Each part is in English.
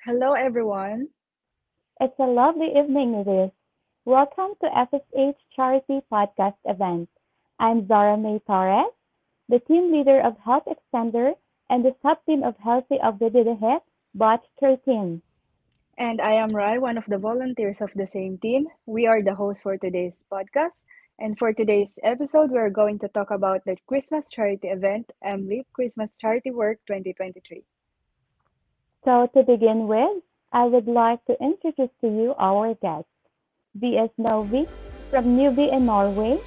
Hello, everyone. It's a lovely evening it is. Welcome to FHS Charity Podcast event. I'm Zara May Torres, the team leader of Help Extender and the sub-team of Healthy of veldedighet, Batch 13. And I am Rai, one of the volunteers of the same team. We are the hosts for today's podcast. And for today's episode, we're going to talk about the Christmas charity event, MLIP Christmas Charity Work 2023. So to begin with, I would like to introduce to you our guest, V.S. Novi from Newbie in Norway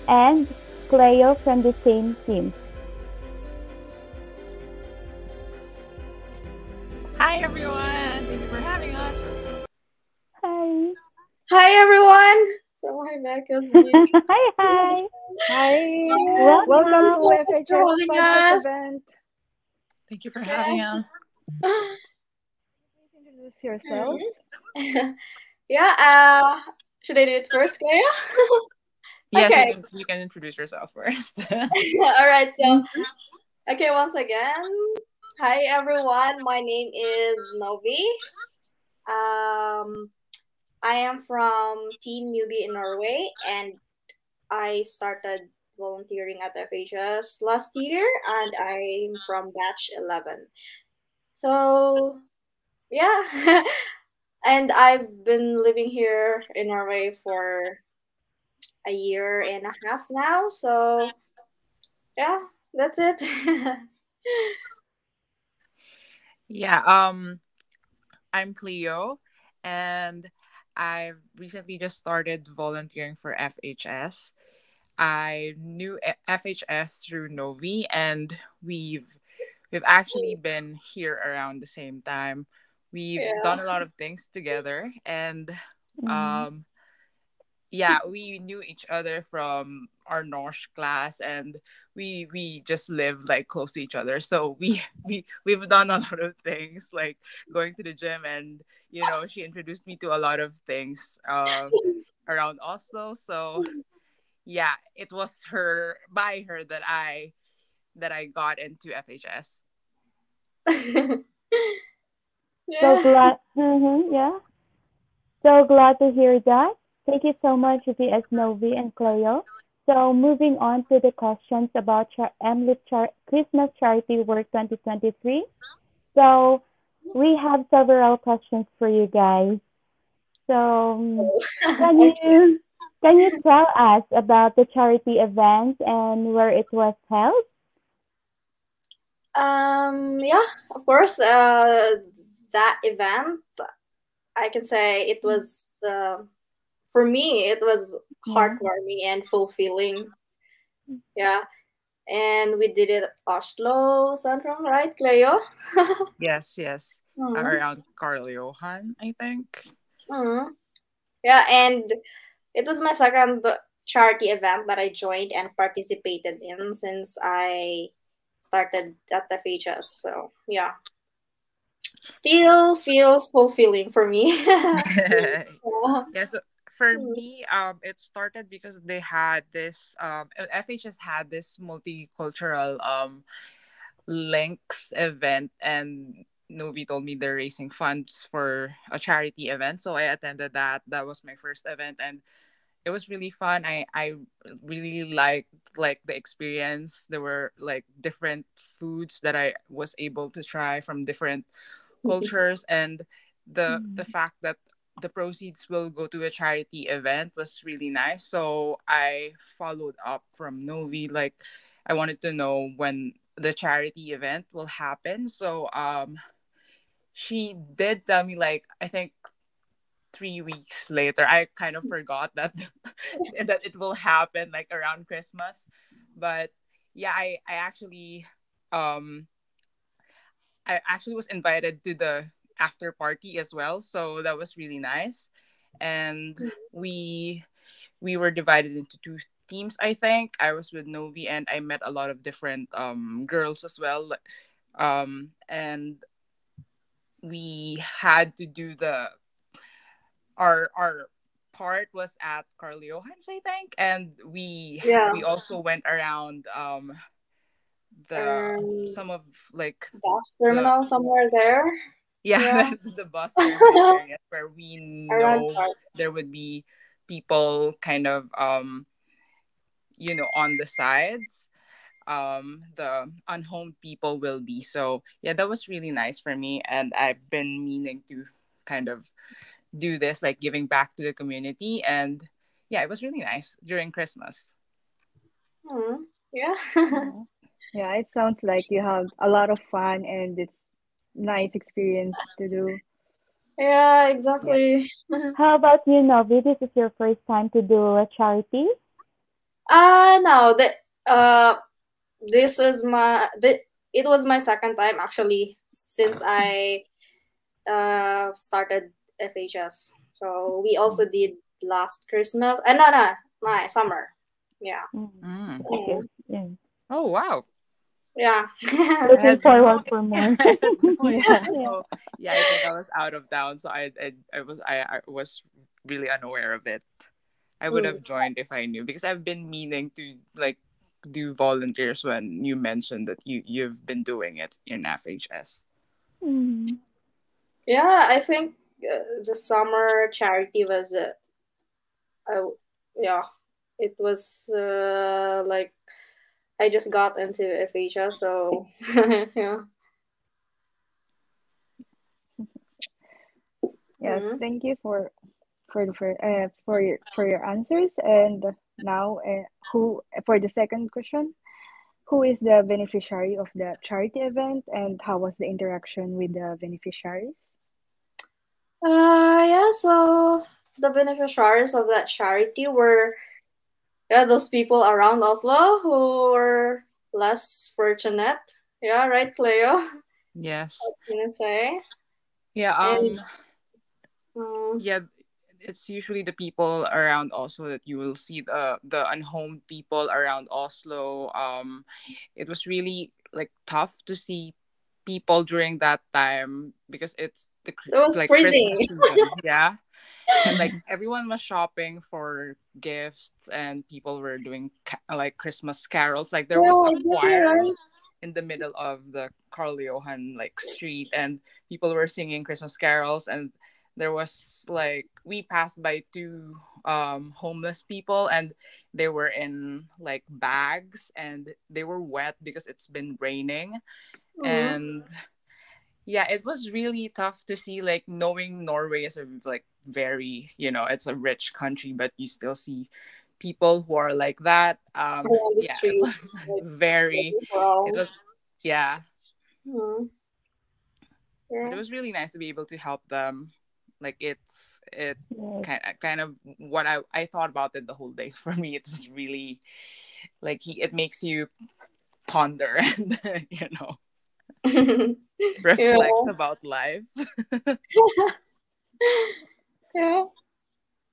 and Cleo from the same team. Hi everyone! Thank you for having us. Hi. Hi everyone! So my back is big. Hi, hi. Hi, Thank you welcome so to Welcome. much for FHS holding podcast us. event. Thank you for having Yeah. us. Please introduce yourselves. Yeah, should I do it first, Kaya? Yes, Okay. you can introduce yourself first. Alright, so Mhm. okay, once again. Hi everyone, my name is Novi. Um I am from Team Newbie in Norway and I started volunteering at FHS last year and I'm from batch 11. So yeah. And I've been living here in Norway for a year and a half now. So yeah, that's it. yeah, I'm Cleo and I've recently just started volunteering for FHS. I knew FHS through Novi and we've actually been here around the same time. We've Yeah. done a lot of things together and Mhm. um yeah, we knew each other from our Norse class, and we just lived like close to each other. So we've done a lot of things, like going to the gym, and she introduced me to a lot of things around Oslo. So yeah, it was her by her that I got into FHS. So Yeah. glad. Yeah. So glad to hear that. Thank you so much, VS Novi and Cleo. So moving on to the questions about Christmas Charity Work 2023. So we have several questions for you guys. So can Okay. you can you tell us about the charity event and where it was held? Yeah, of course. That event, I can say it was for me. It was Yeah. heartwarming and fulfilling. Yeah, and we did it at Oslo Central, right, Cleo? Yes, yes, Mm-hmm. around Carl Johan, I think. Mm-hmm. Yeah, and it was my second charity event that I joined and participated in since I started at the FHS. So yeah, still feels fulfilling for me. Yeah. Yeah, so for Mm. me, it started because they had this FHS had this multicultural links event, and Novi told me they're raising funds for a charity event, so I attended that. That was my first event, and it was really fun. I really liked like the experience. There were like different foods that I was able to try from different cultures, and the Mhm. fact that the proceeds will go to a charity event was really nice. So I followed up from Novi, like I wanted to know when the charity event will happen. So she did tell me, like, I think 3 weeks later. I kind of forgot that that it will happen like around Christmas. But yeah, um I actually was invited to the after party as well, so that was really nice. And we we were divided into two teams. I think I was with Novi, and I met a lot of different girls as well. And we had to do the our part was at Carl Johan's, I think, and Yeah. we also went around the Um, some of like bus the terminal somewhere there. Yeah, Yeah. the bus terminal areas where we Around know park. there would be people kind of on the sides. The unhomed people will be. So yeah, that was really nice for me, and I've been meaning to kind of do this, like giving back to the community. And yeah, it was really nice during Christmas. Hmm. Yeah. Yeah. Yeah, it sounds like you have a lot of fun and it's nice experience to do. Yeah, Yeah. exactly. How about you, Novi? This is your first time to do a charity? No, uh this is it was my second time actually since I started FHS. So we also did last Christmas. No, summer. Yeah. Mm, Mm. okay. Mm. Yeah. Oh wow. Yeah. I Looking had no forward for more. I had no idea. Yeah. Yeah. So yeah, I think I was out of town, so I was really unaware of it. I would Mm. have joined if I knew, because I've been meaning to like do volunteers when you mentioned that you've been doing it in FHS. Mm. Yeah, I think the summer charity was uh, yeah, it was like I just got into FHS, so yeah. Yes, Mm. thank you for your answers. And now, who for the second question, who is the beneficiary of the charity event, and how was the interaction with the beneficiaries? Yeah, so the beneficiaries of that charity were, yeah, those people around Oslo who were less fortunate. Yeah, right, Cleo? Yes. What can I say? Yeah. And um, Yeah, it's usually the people around Oslo that you will see, the unhomed people around Oslo. It was really like tough to see people during that time because it's it was like Christmas freezing. season. Yeah. And like everyone was shopping for gifts, and people were doing like Christmas carols. Like there was Yeah, a exactly choir right. in the middle of the Carl Johan like street, and people were singing Christmas carols. And there was like, we passed by two homeless people, and they were in like bags, and they were wet because it's been raining. Mm-hmm. And yeah, it was really tough to see, like knowing Norway is a like very, it's a rich country, but you still see people who are like that. Around the Yeah, it street, was like very, looking for it was, owls. yeah, Mm-hmm. but Yeah. it was really nice to be able to help them. Like it Yes. kind of what I thought about it the whole day. For me, it was really like it makes you ponder and Yeah. reflect about life. Yeah.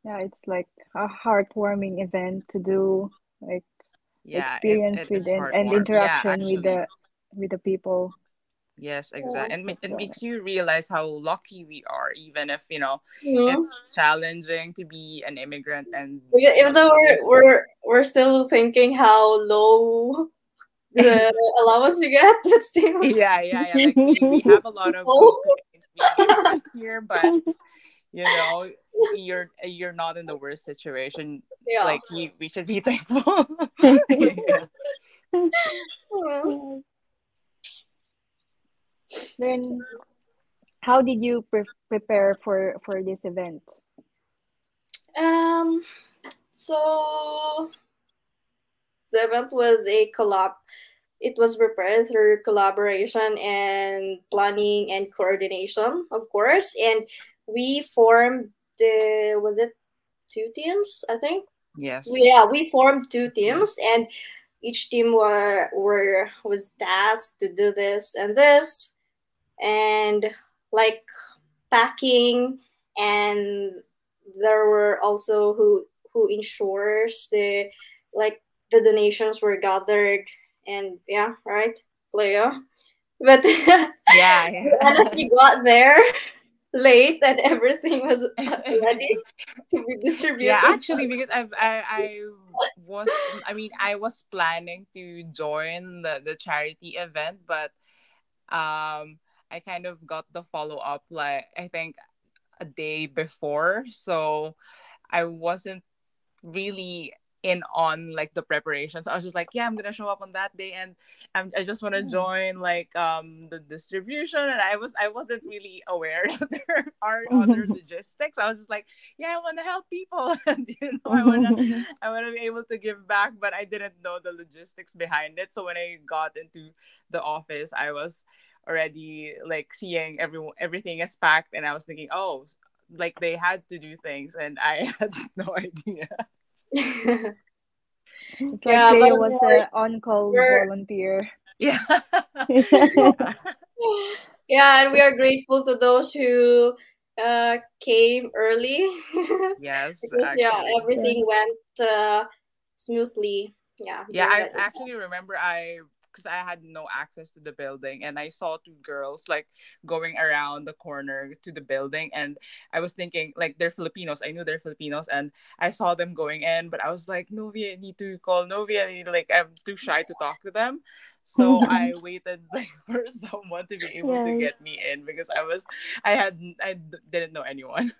Yeah, it's like a heartwarming event to do, like the Yeah, it, experience it with is and heartwarming. Yeah, interaction actually. with the people. Yes, Yeah. exactly. And That's it so nice. makes you realize how lucky we are, even if, Mm-hmm. it's challenging to be an immigrant and, Even though do we're this. we're we're still thinking how low the allowance you get, but still Yeah, yeah, yeah. Like we it's have a lot of people. complaints being immigrants here, but you know, you're not in the worst situation. Yeah. Like we should be thankful. Yeah. Hmm. Then, how did you prepare for this event? Um. So the event was a collab. It was prepared through collaboration and planning and coordination, of course. And we formed the was it two teams? I think. Yes. We formed two Teams. teams, and each team was tasked to do this and this, and like packing, and there were also who ensures like the donations were gathered, and yeah, right, Leo. But Yeah, we yeah. honestly got there late and everything was ready to be Yeah, distributed. actually, because I was planning to join the charity event, but I kind of got the follow up, like I think a day before, so I wasn't really in on like the preparations. I was just like, yeah, I'm gonna show up on that day, and I just want to Mm. join like the distribution. And I wasn't really aware that there are other logistics. I was just like, yeah, I want to help people, and I wanna be able to give back, but I didn't know the logistics behind it. So when I got into the office, I was already like seeing everything is packed, and I was thinking, oh, like they had to do things, and I had no idea. It's like Yeah, but Cleo of was course a on-call we're volunteer. Yeah. Yeah. Yeah. yeah, and we are grateful to those who came early Yes, because yeah, actually. Yeah. everything went smoothly. Yeah, Yeah, during I that actually remember because I had no access to the building, and I saw two girls like going around the corner to the building, and I was thinking like they're Filipinos. I knew they're Filipinos, and I saw them going in, but I was like, Novi, I need to call Novi. I need, like I'm too shy to talk to them. So I waited like for someone to be able to Yes. get me in because didn't know anyone.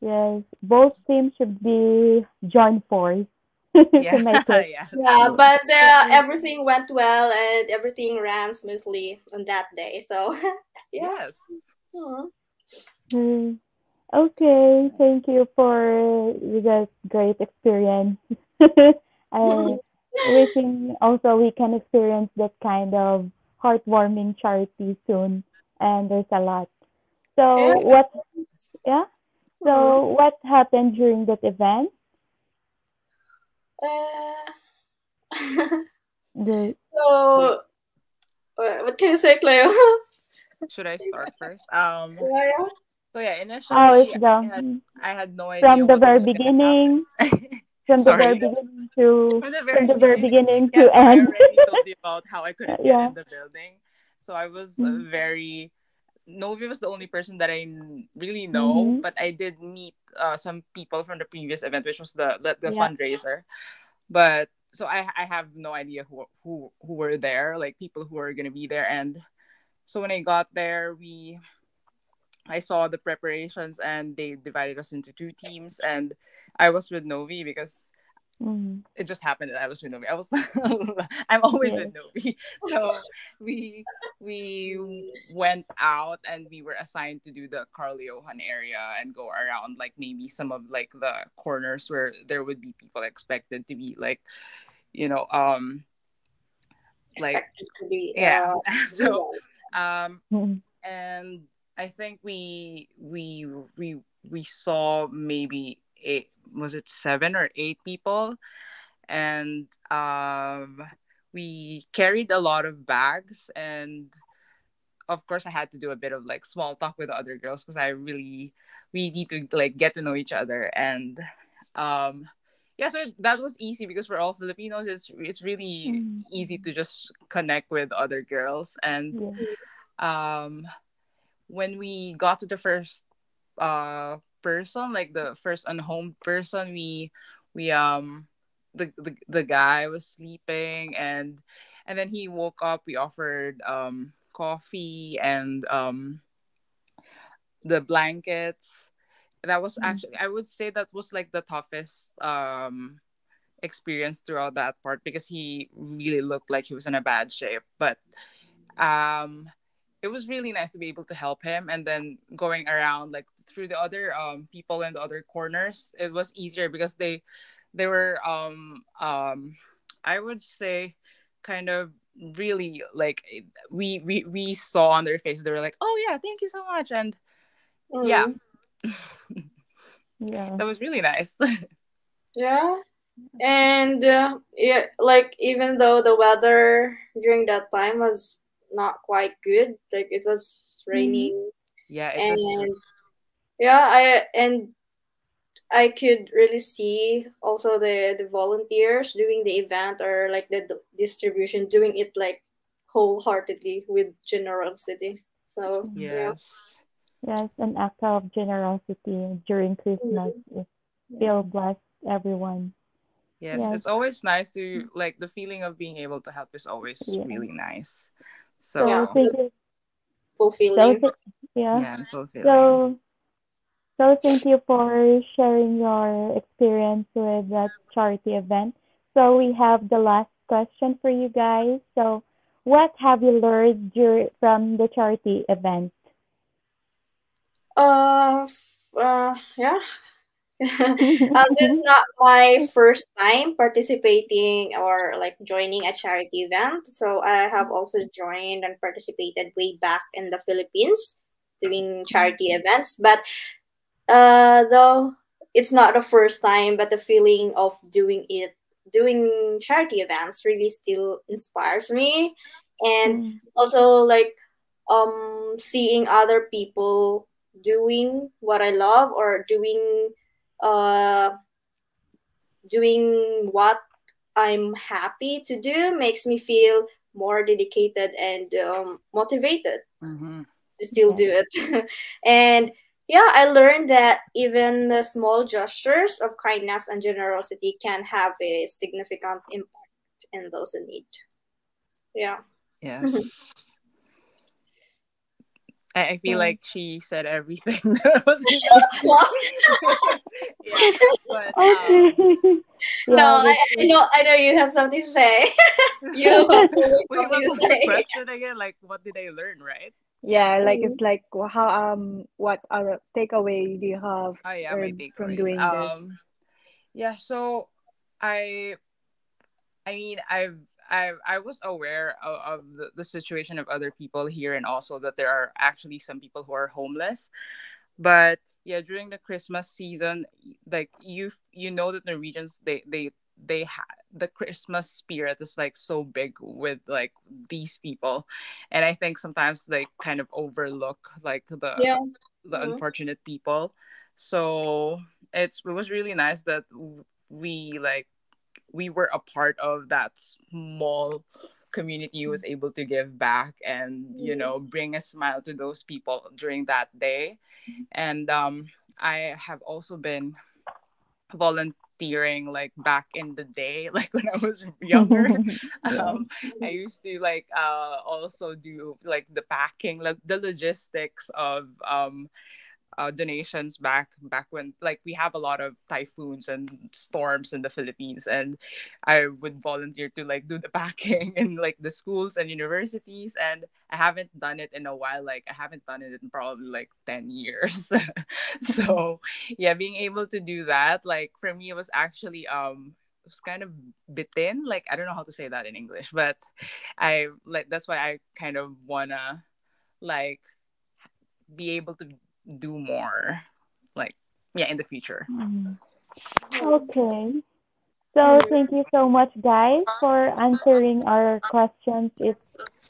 Yes. Both teams should be joined force to Yeah, make it. yes. yeah, but Yeah. everything went well and everything ran smoothly on that day. So yeah. Yes. Mhm. Mm. Okay. Thank you for that great experience. I wishing also we can experience that kind of heartwarming charity soon. And there's a lot. Yeah. So what? Yeah. Mhm. So what happened during that event? Uh, The Wait, so what can you say, Cleo? should I start first? Yeah, So yeah, how is initially the I had no idea from the what very was gonna beginning? happen. From the very Sorry. beginning to From the from very the very beginning. beginning Yeah, to so I end. already told you about how I couldn't get Yeah. in the building. So I was Mm. very Novi was the only person that really know, Mm-hmm. but I did meet some people from the previous event, which was the Yeah. fundraiser. But so I have no idea who were there, like people who are gonna be there. And so when I got there, we I saw the preparations, and they divided us into two teams, and I was with Novi because Mm-hmm. it just happened that I was with Novi. I'm always with Yes. Novi. So we we went out, and we were assigned to do the Carl Johan area and go around like maybe some of like the corners where there would be people expected to be like, you know, like expected to be yeah. So do um Mm-hmm. and I think we saw maybe eight, was it 7 or 8 people, and we carried a lot of bags, and of course I had to do a bit of like small talk with the other girls because we need to like get to know each other. And um yeah, so that was easy because we're all Filipinos. It's really Mm-hmm. easy to just connect with other girls. And Yeah. um when we got to the first person, like the first unhomed person, we the guy was sleeping, and then he woke up. We offered coffee and the blankets. That was Mm-hmm. actually, I would say, that was like the toughest experience throughout that part because he really looked like he was in a bad shape. But um it was really nice to be able to help him. And then going around like through the other people in the other corners, it was easier because they were I would say kind of really like, we saw on their faces, they were like, oh yeah, thank you so much. And yeah, Mm. Yeah. that was really nice. Yeah. And yeah, like even though the weather during that time was not quite good, like it was Mm-hmm. raining, Yeah, it was. and yeah, I could really see also the volunteers doing the event or like the distribution doing it like wholeheartedly with generosity. So Mm-hmm. yeah. Yes. Yes, an act of generosity during Christmas Mhm. is Yeah. still bless everyone. Yes, Yes. it's always nice to like, the feeling of being able to help is always Yeah. really nice. Yeah. So So thank you. So fulfilling. yeah. Yeah, and fulfilling. So so thank you for sharing your experience with that charity event. So we have the last question for you guys. So what have you learned from the charity event? Uh, yeah. It's not my first time participating or like joining a charity event. So I have also joined and participated way back in the Philippines doing charity events. But though it's not the first time, but the feeling of doing charity events really still inspires me. And Mm, also like seeing other people doing what I love or uh doing what I'm happy to do makes me feel more dedicated and motivated Mm-hmm. to still yeah. do it. And yeah, I learned that even the small gestures of kindness and generosity can have a significant impact in those in need. Yeah. Yes. I feel So like she said everything that was in my mind. Yeah, but okay. No, Yeah, that's it. I know you have something to say. You have always wait, something what to was your say. question again? Like, what did I learn? Right? Yeah, like Mm, it's like how what other takeaway do you have Oh yeah, my from takeaways. doing this? Yeah. So I I mean, I was aware of the situation of other people here, and also that there are actually some people who are homeless. But yeah, during the Christmas season, like you know that Norwegians, they the Christmas spirit is like so big with like these people, and I think sometimes they kind of overlook like Yeah. the Mhm. unfortunate people. So it was really nice that we like we were a part of that small community who was able to give back and Mhm. bring a smile to those people during that day. And I have also been volunteering like back in the day, like when I was younger. yeah. I used to like also do like the packing, like the logistics of donations back when like we have a lot of typhoons and storms in the Philippines, and I would volunteer to like do the packing in like the schools and universities. And I haven't done it in a while, like I haven't done it in probably like 10 years. So yeah, being able to do that, like for me, it was actually it was kind of bitin, like I don't know how to say that in English, but I like that's why I kind of wanna like be able to do more, like yeah, in the future. Mm. Mhm. Okay. So Mhm. thank you so much, guys, for answering our questions. It's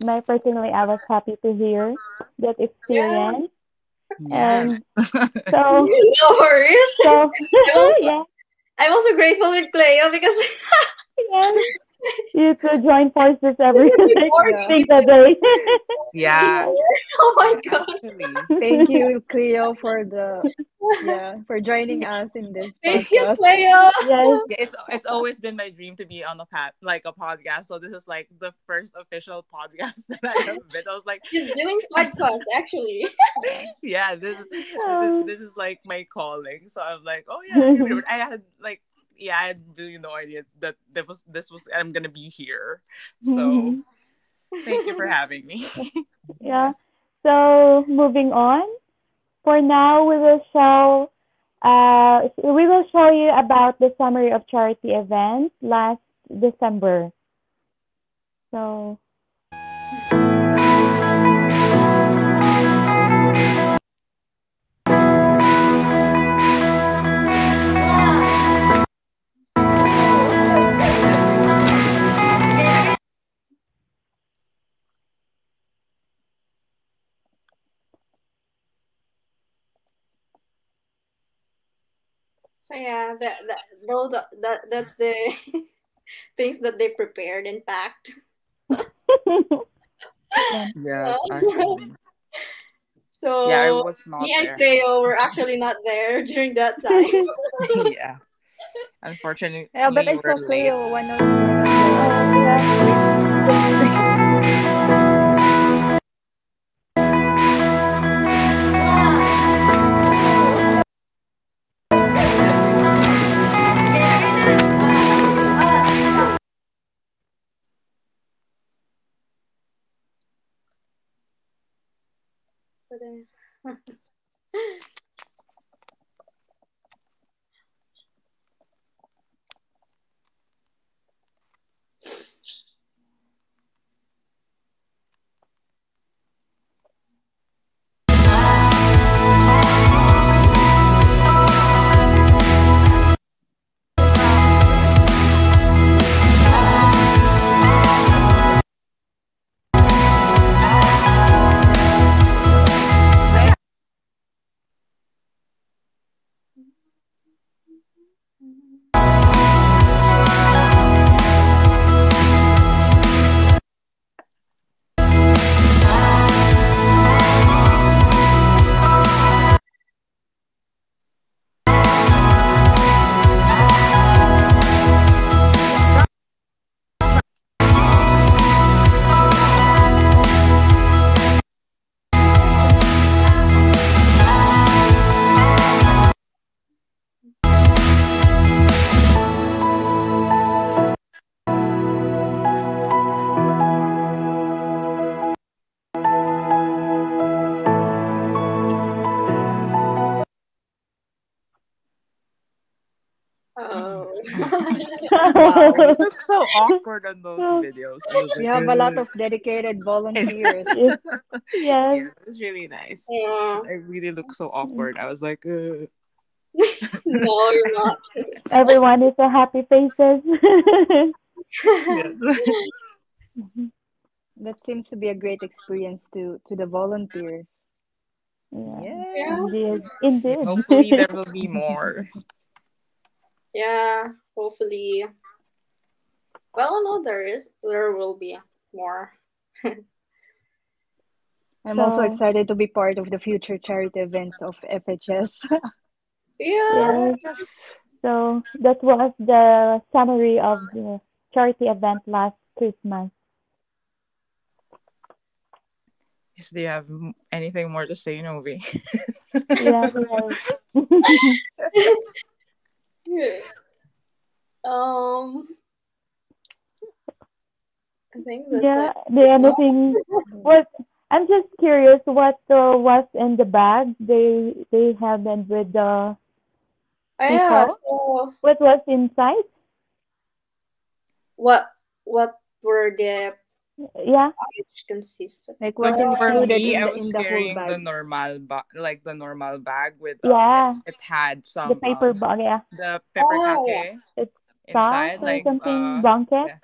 my personally, I was happy to hear that Yeah. experience, Yes. and so No worries. so I'm also, yeah, I'm also grateful with Cleo because yes, you could join forces this every would be like boring Yeah. single if day. you were Yeah, here. Oh my yeah, god. actually. Thank you, Cleo, for for joining us in this Thank you, podcast. Cleo. Yes. Yeah, it's always been my dream to be on a like a podcast. So this is like the first official podcast that I have been. I was like, She's doing podcast actually. yeah, Um, this is like my calling. So I'm like, oh yeah, I'm gonna be. I had like, yeah, I had really no idea that this was I'm gonna be here. So thank you for having me. yeah. So moving on. For now, we will show you about the summary of charity events last December. So So yeah, that's the things that they prepared and packed. yeah. Yes, actually. Yeah, I So was me not and there. Cleo were actually not there during that time. Yeah. Unfortunately, Yeah, but I we're saw late. Cleo one of the Yeah. clips. Oh. Wow, we look so awkward on those videos. I was We like, have a lot of dedicated And- volunteers. Yes. Yes. yeah, it was really nice. Yeah. I really look so awkward. I was like, No, you're not. Everyone is a happy faces. yes, That seems to be a great experience to the volunteers. Yeah, yes. indeed, Yeah, indeed. hopefully there will be more. Yeah, hopefully. Well, no, there will be more. I'm also So, excited to be part of the future charity events of FHS. Yeah. yes. Yes. So that was the summary of the charity event last Christmas. Yes, do you have anything more to say, Novi? Yeah, yes. um, I think that's Yeah, it. the anything. What? I'm just curious. What was in the bag they have been with the Oh, yeah. people? So, What was inside? what what were the Yeah, package consist of? Like So what's for included me, in I the was whole carrying the bag. normal like the normal bag with yeah. it had The some paper bag. Yeah, the pepper Oh, kake it's sauce inside, or like something. Blanket. yeah.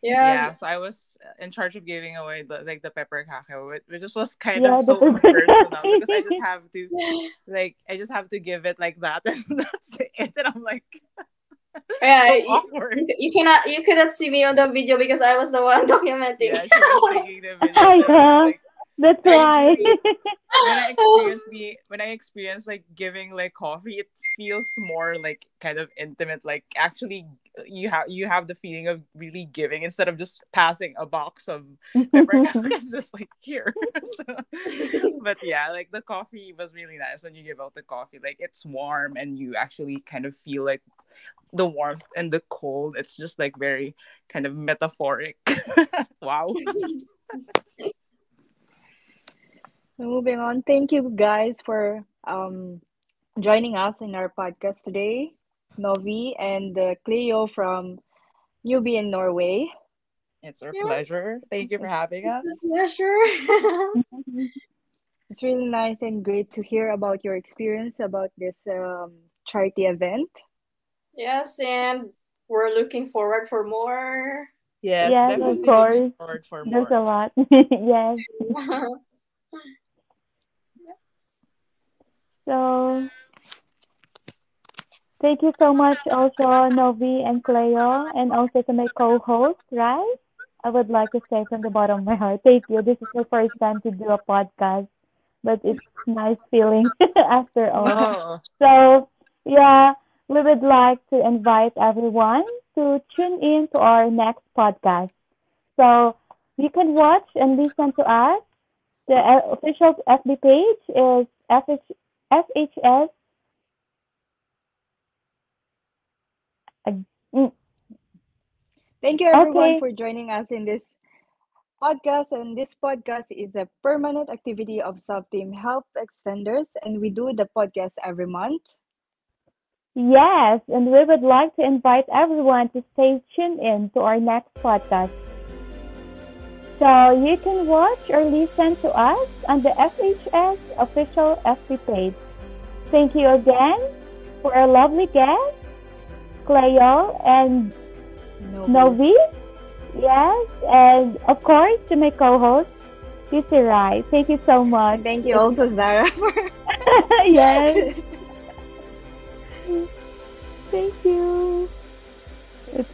yeah. Yeah, so I was in charge of giving away the pepper kake, which just was kind of Yeah, the so impersonal because I just paper. have to I just have to give it like that and that's it. And I'm like Yeah, so awkward. you cannot see me on the video because I was the one documenting. Yeah, she was taking the video, so I was Yeah, like that's I why. usually when I experience like giving like coffee, it feels more like kind of intimate. Like actually, you have the feeling of really giving instead of just passing a box of pepper. It's just like here. So, but yeah, like the coffee was really nice when you give out the coffee. Like it's warm and you actually kind of feel like the warmth and the cold. It's just like very kind of metaphoric. Wow. Moving on, thank you guys for joining us in our podcast today, Novi and Cleo from Newbie in Norway. It's our Yeah, pleasure. Thank you for It's, having us. yeah, sure. it's really nice and great to hear about your experience about this charity event. Yes, and we're looking forward for more. Yes, Yes, of definitely looking course. forward for There's more. a lot. Yes. So thank you so much also Novi and Cleo and also to my co-host, right? I would like to say from the bottom of my heart, thank you. This is my first time to do a podcast, but it's nice feeling after all. Oh, So yeah, we would like to invite everyone to tune in to our next podcast. So you can watch and listen to us. The official FB page is FHS. Uh, mm, Thank you everyone Okay, for joining us in this podcast, and this podcast is a permanent activity of Subteam Help Extenders, and we do the podcast every month. Yes, and we would like to invite everyone to stay tuned in to our next podcast. So you can watch or listen to us on the FHS official FB page. Thank you again for our lovely guests, Cleo and Novi. Yes, and of course to my co-host, Kissy Rai. Thank you so much. Thank you also, Zara. Yes. Thank you. It's